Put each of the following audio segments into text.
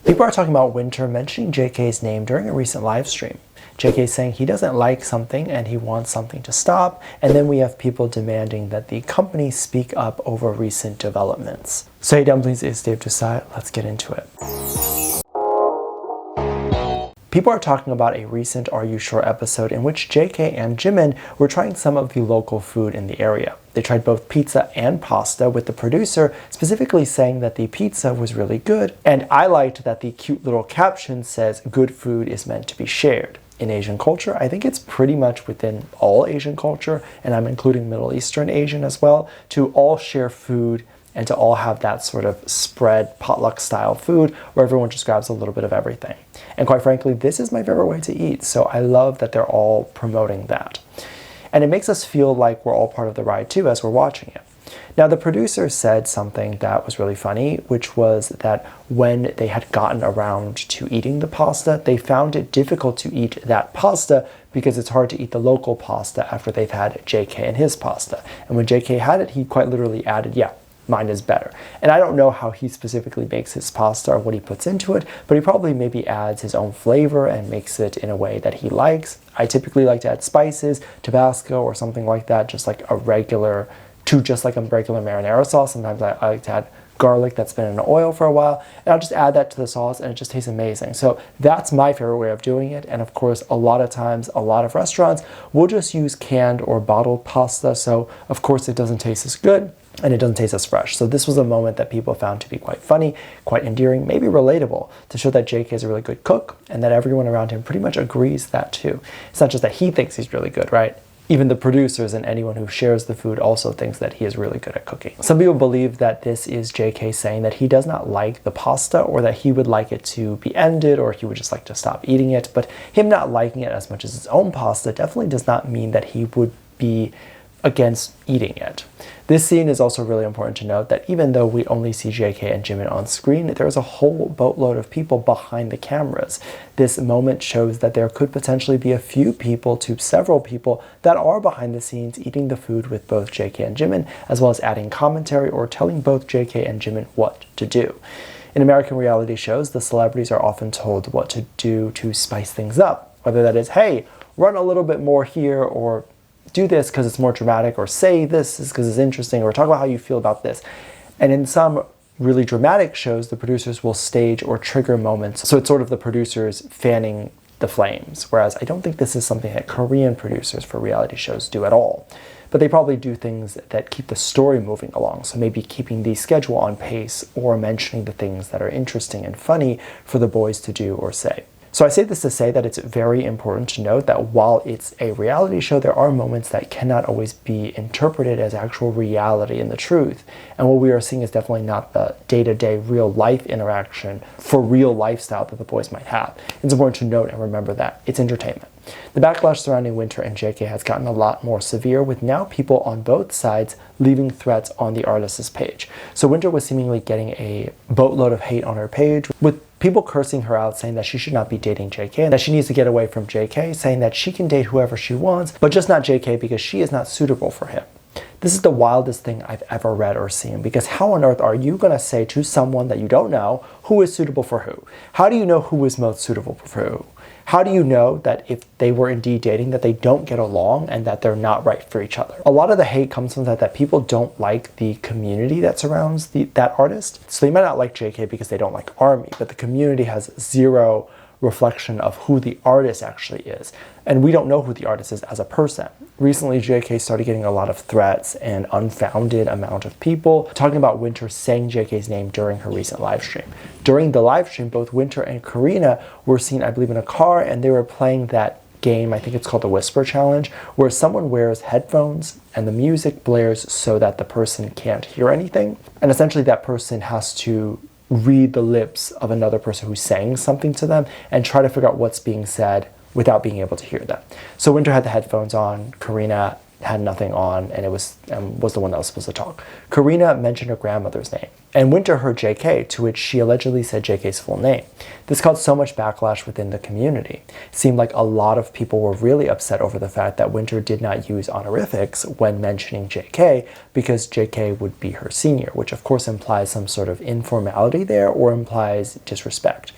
People are talking about Winter mentioning JK's name during a recent live stream. JK saying he doesn't like something and he wants something to stop, and then we have people demanding that the company speak up over recent developments. So hey Dumplings, it's Dave Disci, let's get into it. People are talking about a recent Are You Sure episode in which JK and Jimin were trying some of the local food in the area. They tried both pizza and pasta, with the producer specifically saying that the pizza was really good, and I liked that the cute little caption says, "Good food is meant to be shared." In Asian culture, I think it's pretty much within all Asian culture, and I'm including Middle Eastern Asian as well, to all share food and to all have that sort of spread potluck style food where everyone just grabs a little bit of everything. And quite frankly, this is my favorite way to eat, so I love that they're all promoting that. And it makes us feel like we're all part of the ride too as we're watching it. Now, the producer said something that was really funny, which was that when they had gotten around to eating the pasta, they found it difficult to eat that pasta because it's hard to eat the local pasta after they've had JK and his pasta. And when JK had it, he quite literally added, "Yeah, mine is better." And I don't know how he specifically makes his pasta or what he puts into it, but he probably maybe adds his own flavor and makes it in a way that he likes. I typically like to add spices, Tabasco or something like that, just like a regular marinara sauce. Sometimes I like to add garlic that's been in oil for a while, and I'll just add that to the sauce and it just tastes amazing. So that's my favorite way of doing it. And of course, a lot of times, a lot of restaurants will just use canned or bottled pasta. So of course it doesn't taste as good and it doesn't taste as fresh. So this was a moment that people found to be quite funny, quite endearing, maybe relatable, to show that JK is a really good cook and that everyone around him pretty much agrees that too. It's not just that he thinks he's really good, right? Even the producers and anyone who shares the food also thinks that he is really good at cooking. Some people believe that this is JK saying that he does not like the pasta, or that he would like it to be ended, or he would just like to stop eating it. But him not liking it as much as his own pasta definitely does not mean that he would be against eating it. This scene is also really important to note that even though we only see JK and Jimin on screen, there's a whole boatload of people behind the cameras. This moment shows that there could potentially be a few people to several people that are behind the scenes eating the food with both JK and Jimin, as well as adding commentary or telling both JK and Jimin what to do. In American reality shows, the celebrities are often told what to do to spice things up, whether that is, hey, run a little bit more here, or do this because it's more dramatic, or say this is because it's interesting, or talk about how you feel about this. And in some really dramatic shows, the producers will stage or trigger moments. So it's sort of the producers fanning the flames. Whereas I don't think this is something that Korean producers for reality shows do at all. But they probably do things that keep the story moving along. So maybe keeping the schedule on pace, or mentioning the things that are interesting and funny for the boys to do or say. So I say this to say that it's very important to note that while it's a reality show, there are moments that cannot always be interpreted as actual reality and the truth. And what we are seeing is definitely not the day-to-day real life interaction for real lifestyle that the boys might have. It's important to note and remember that it's entertainment. The backlash surrounding Winter and JK has gotten a lot more severe, with now people on both sides leaving threats on the artist's page. So Winter was seemingly getting a boatload of hate on her page, with people cursing her out, saying that she should not be dating JK and that she needs to get away from JK, saying that she can date whoever she wants, but just not JK because she is not suitable for him. This is the wildest thing I've ever read or seen, because how on earth are you going to say to someone that you don't know who is suitable for who? How do you know who is most suitable for who? How do you know that if they were indeed dating, that they don't get along and that they're not right for each other? A lot of the hate comes from that people don't like the community that surrounds that artist. So they might not like JK because they don't like ARMY, but the community has zero reflection of who the artist actually is. And we don't know who the artist is as a person. Recently, JK started getting a lot of threats and unfounded amount of people talking about Winter saying JK's name during her recent live stream. During the live stream, both Winter and Karina were seen, I believe, in a car, and they were playing that game, I think it's called the Whisper Challenge, where someone wears headphones and the music blares so that the person can't hear anything. And essentially that person has to read the lips of another person who's saying something to them and try to figure out what's being said without being able to hear them. So Winter had the headphones on, Karina had nothing on, and it was the one that was supposed to talk. Karina mentioned her grandmother's name, and Winter heard JK, to which she allegedly said JK's full name. This caused so much backlash within the community. It seemed like a lot of people were really upset over the fact that Winter did not use honorifics when mentioning JK, because JK would be her senior, which of course implies some sort of informality there, or implies disrespect.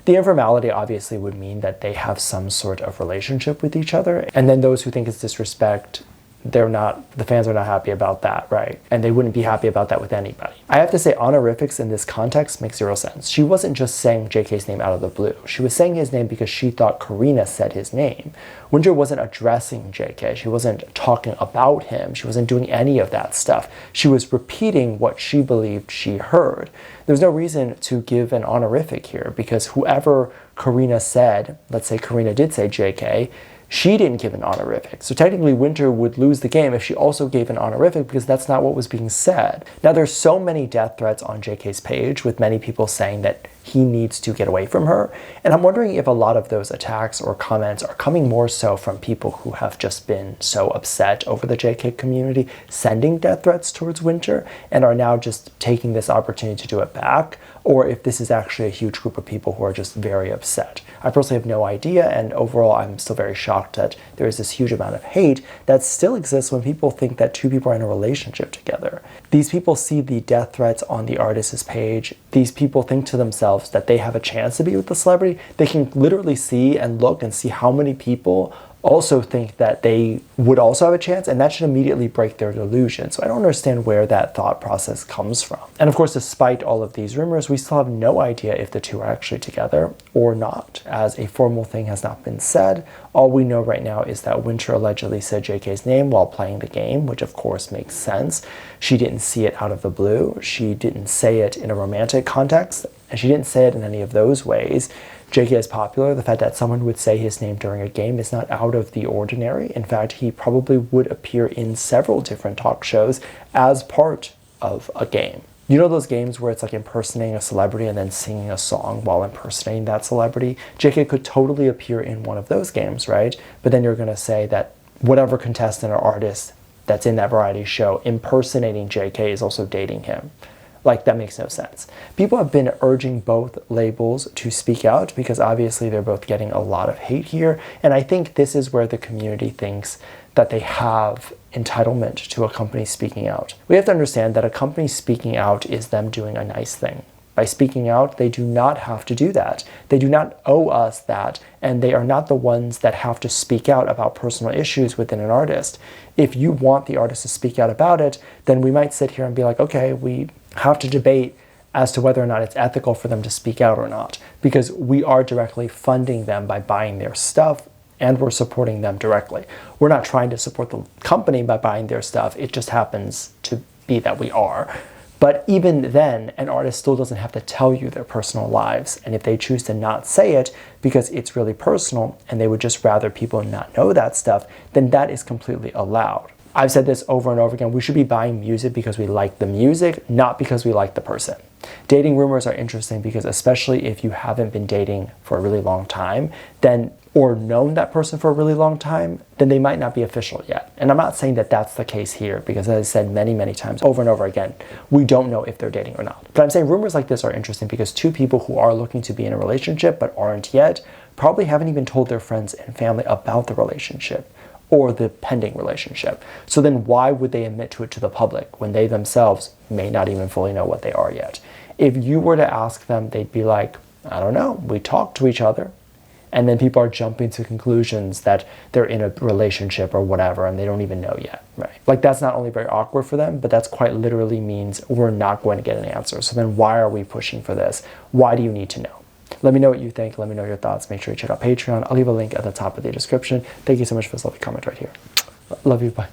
The informality obviously would mean that they have some sort of relationship with each other, and then those who think it's disrespect, the fans are not happy about that, right? And they wouldn't be happy about that with anybody. I have to say, honorifics in this context makes zero sense. She wasn't just saying JK's name out of the blue. She was saying his name because she thought Karina said his name. Winter wasn't addressing JK. She wasn't talking about him. She wasn't doing any of that stuff. She was repeating what she believed she heard. There's no reason to give an honorific here, because whoever Karina said, let's say Karina did say JK, she didn't give an honorific. So technically Winter would lose the game if she also gave an honorific, because that's not what was being said. Now there's so many death threats on JK's page, with many people saying that he needs to get away from her. And I'm wondering if a lot of those attacks or comments are coming more so from people who have just been so upset over the JK community sending death threats towards Winter and are now just taking this opportunity to do it back, or if this is actually a huge group of people who are just very upset. I personally have no idea, and overall I'm still very shocked that there is this huge amount of hate that still exists when people think that two people are in a relationship together. These people see the death threats on the artist's page. These people think to themselves that they have a chance to be with the celebrity. They can literally see and look and see how many people also think that they would also have a chance, and that should immediately break their delusion. So I don't understand where that thought process comes from. And of course, despite all of these rumors, we still have no idea if the two are actually together or not, as a formal thing has not been said. All we know right now is that Winter allegedly said JK's name while playing the game, which of course makes sense. She didn't see it out of the blue. She didn't say it in a romantic context, and she didn't say it in any of those ways. JK is popular. The fact that someone would say his name during a game is not out of the ordinary. In fact, he probably would appear in several different talk shows as part of a game. You know those games where it's like impersonating a celebrity and then singing a song while impersonating that celebrity? JK could totally appear in one of those games, right? But then you're going to say that whatever contestant or artist that's in that variety show impersonating JK is also dating him. Like, that makes no sense. People have been urging both labels to speak out, because obviously they're both getting a lot of hate here. And I think this is where the community thinks that they have entitlement to a company speaking out. We have to understand that a company speaking out is them doing a nice thing. By speaking out, they do not have to do that. They do not owe us that, and they are not the ones that have to speak out about personal issues within an artist. If you want the artist to speak out about it, then we might sit here and be like, okay, we have to debate as to whether or not it's ethical for them to speak out or not, because we are directly funding them by buying their stuff, and we're supporting them directly. We're not trying to support the company by buying their stuff. It just happens to be that we are. But even then, an artist still doesn't have to tell you their personal lives. And if they choose to not say it because it's really personal and they would just rather people not know that stuff, then that is completely allowed. I've said this over and over again. We should be buying music because we like the music, not because we like the person. Dating rumors are interesting because, especially if you haven't been dating for a really long time, then or known that person for a really long time, then they might not be official yet. And I'm not saying that that's the case here, because as I said many, many times over and over again, we don't know if they're dating or not. But I'm saying rumors like this are interesting because two people who are looking to be in a relationship but aren't yet probably haven't even told their friends and family about the relationship or the pending relationship. So then why would they admit to it to the public when they themselves may not even fully know what they are yet? If you were to ask them, they'd be like, I don't know, we talk to each other. And then people are jumping to conclusions that they're in a relationship or whatever, and they don't even know yet, right? Like, that's not only very awkward for them, but that's quite literally means we're not going to get an answer. So then why are we pushing for this? Why do you need to know? Let me know what you think. Let me know your thoughts. Make sure you check out Patreon. I'll leave a link at the top of the description. Thank you so much for this lovely comment right here. Love you. Bye.